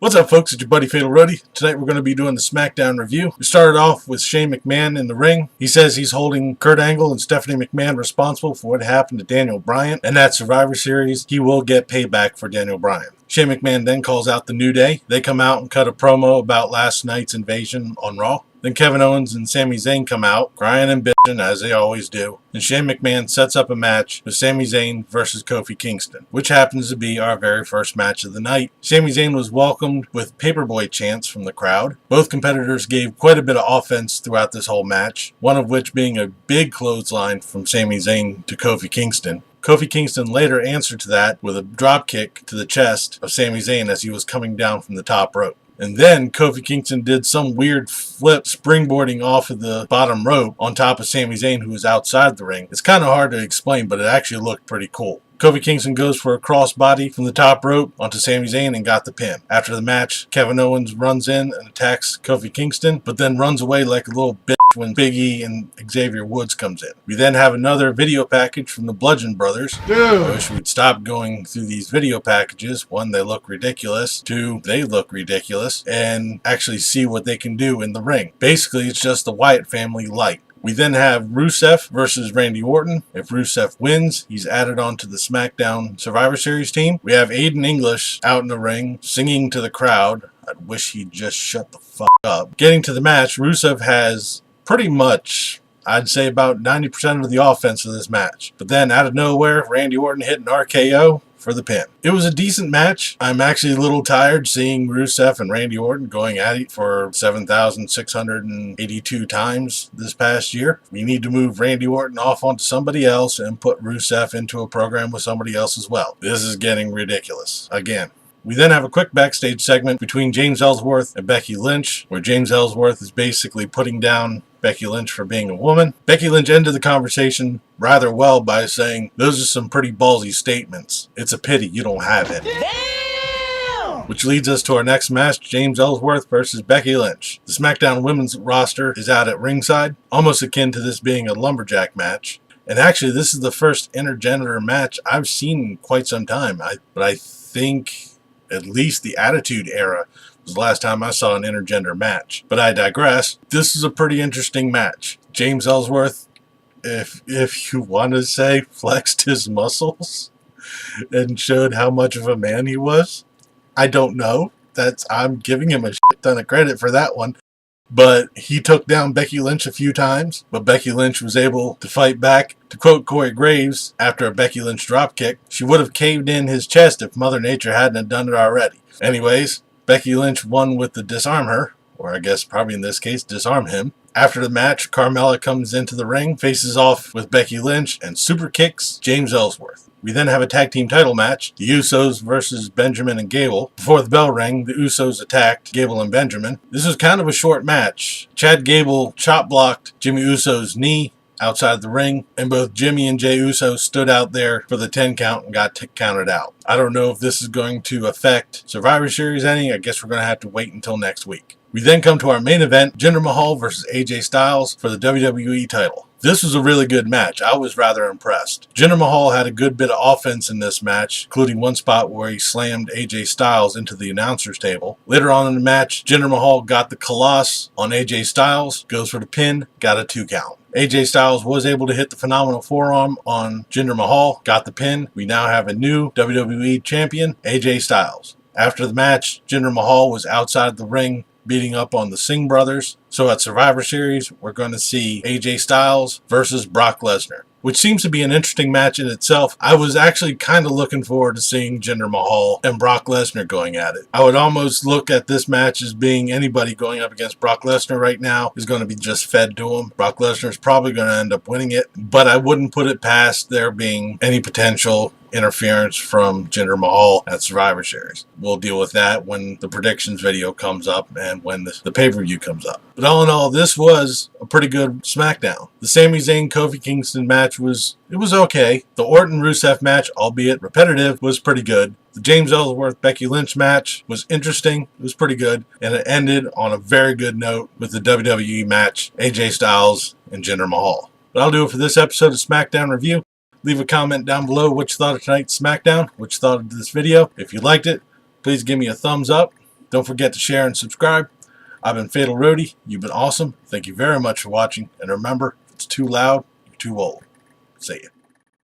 What's up, folks? It's your buddy Fatalroadie. Tonight we're going to be doing the Smackdown review. We started off with Shane McMahon in the ring. He says he's holding Kurt Angle and Stephanie McMahon responsible for what happened to Daniel Bryan. And that Survivor Series, he will get payback for Daniel Bryan. Shane McMahon then calls out the New Day. They come out and cut a promo about last night's invasion on Raw. Then Kevin Owens and Sami Zayn come out, crying and bitching as they always do. And Shane McMahon sets up a match with Sami Zayn versus Kofi Kingston, which happens to be our very first match of the night. Sami Zayn was welcomed with paperboy chants from the crowd. Both competitors gave quite a bit of offense throughout this whole match, one of which being a big clothesline from Sami Zayn to Kofi Kingston. Kofi Kingston later answered to that with a dropkick to the chest of Sami Zayn as he was coming down from the top rope. And then Kofi Kingston did some weird flip springboarding off of the bottom rope on top of Sami Zayn, who was outside the ring. It's kind of hard to explain, but it actually looked pretty cool. Kofi Kingston goes for a crossbody from the top rope onto Sami Zayn and got the pin. After the match, Kevin Owens runs in and attacks Kofi Kingston, but then runs away like a little bitch when Big E and Xavier Woods comes in. We then have another video package from the Bludgeon Brothers. Dude. I wish we'd stop going through these video packages. One, they look ridiculous. Two, they look ridiculous. And actually see what they can do in the ring. Basically, it's just the Wyatt family light. We then have Rusev versus Randy Orton. If Rusev wins, he's added on to the SmackDown Survivor Series team. We have Aiden English out in the ring, singing to the crowd. I wish he'd just shut the fuck up. Getting to the match, Rusev has pretty much, I'd say, about 90% of the offense of this match. But then, out of nowhere, Randy Orton hit an RKO for the pin. It was a decent match. I'm actually a little tired seeing Rusev and Randy Orton going at it for 7,682 times this past year. We need to move Randy Orton off onto somebody else and put Rusev into a program with somebody else as well. This is getting ridiculous again. We then have a quick backstage segment between James Ellsworth and Becky Lynch, where James Ellsworth is basically putting down Becky Lynch for being a woman. Becky Lynch ended the conversation rather well by saying, "Those are some pretty ballsy statements. It's a pity you don't have it." Damn! Which leads us to our next match, James Ellsworth versus Becky Lynch. The SmackDown women's roster is out at ringside, almost akin to this being a lumberjack match. And actually, this is the first intergender match I've seen in quite some time. But I think at least the Attitude Era was the last time I saw an intergender match. But I digress. This is a pretty interesting match. James Ellsworth, if you want to say, flexed his muscles and showed how much of a man he was. I don't know. I'm giving him a shit ton of credit for that one. But he took down Becky Lynch a few times, but Becky Lynch was able to fight back. To quote Corey Graves, after a Becky Lynch dropkick, she would have caved in his chest if Mother Nature hadn't done it already. Anyways, Becky Lynch won with the disarm her, or I guess probably in this case, disarm him. After the match, Carmella comes into the ring, faces off with Becky Lynch, and super kicks James Ellsworth. We then have a tag team title match, the Usos versus Benjamin and Gable. Before the bell rang, the Usos attacked Gable and Benjamin. This was kind of a short match. Chad Gable chop blocked Jimmy Uso's knee outside the ring, and both Jimmy and Jey Uso stood out there for the 10 count and got counted out. I don't know if this is going to affect Survivor Series any. I guess we're going to have to wait until next week. We then come to our main event, Jinder Mahal versus AJ Styles for the WWE title. This was a really good match. I was rather impressed. Jinder Mahal had a good bit of offense in this match, including one spot where he slammed AJ Styles into the announcer's table. Later on in the match, Jinder Mahal got the Colossus on AJ Styles, goes for the pin, got a 2 count. AJ Styles was able to hit the phenomenal forearm on Jinder Mahal, got the pin. We now have a new WWE champion, AJ Styles. After the match, Jinder Mahal was outside the ring beating up on the Singh brothers. So at Survivor Series, we're going to see AJ Styles versus Brock Lesnar, which seems to be an interesting match in itself. I was actually kind of looking forward to seeing Jinder Mahal and Brock Lesnar going at it. I would almost look at this match as being anybody going up against Brock Lesnar right now is going to be just fed to him. Brock Lesnar is probably going to end up winning it, but I wouldn't put it past there being any potential interference from Jinder Mahal at Survivor Series. We'll deal with that when the predictions video comes up and when the pay-per-view comes up. But all in all, this was a pretty good SmackDown. The Sami Zayn Kofi Kingston match was okay. The Orton Rusev match, albeit repetitive, was pretty good. The James Ellsworth Becky Lynch match was interesting. It was pretty good. And it ended on a very good note with the WWE match, AJ Styles and Jinder Mahal. But I'll do it for this episode of SmackDown Review. Leave a comment down below what you thought of tonight's SmackDown, what you thought of this video. If you liked it, please give me a thumbs up. Don't forget to share and subscribe. I've been Fatalroadie. You've been awesome. Thank you very much for watching. And remember, if it's too loud, you're too old. See ya.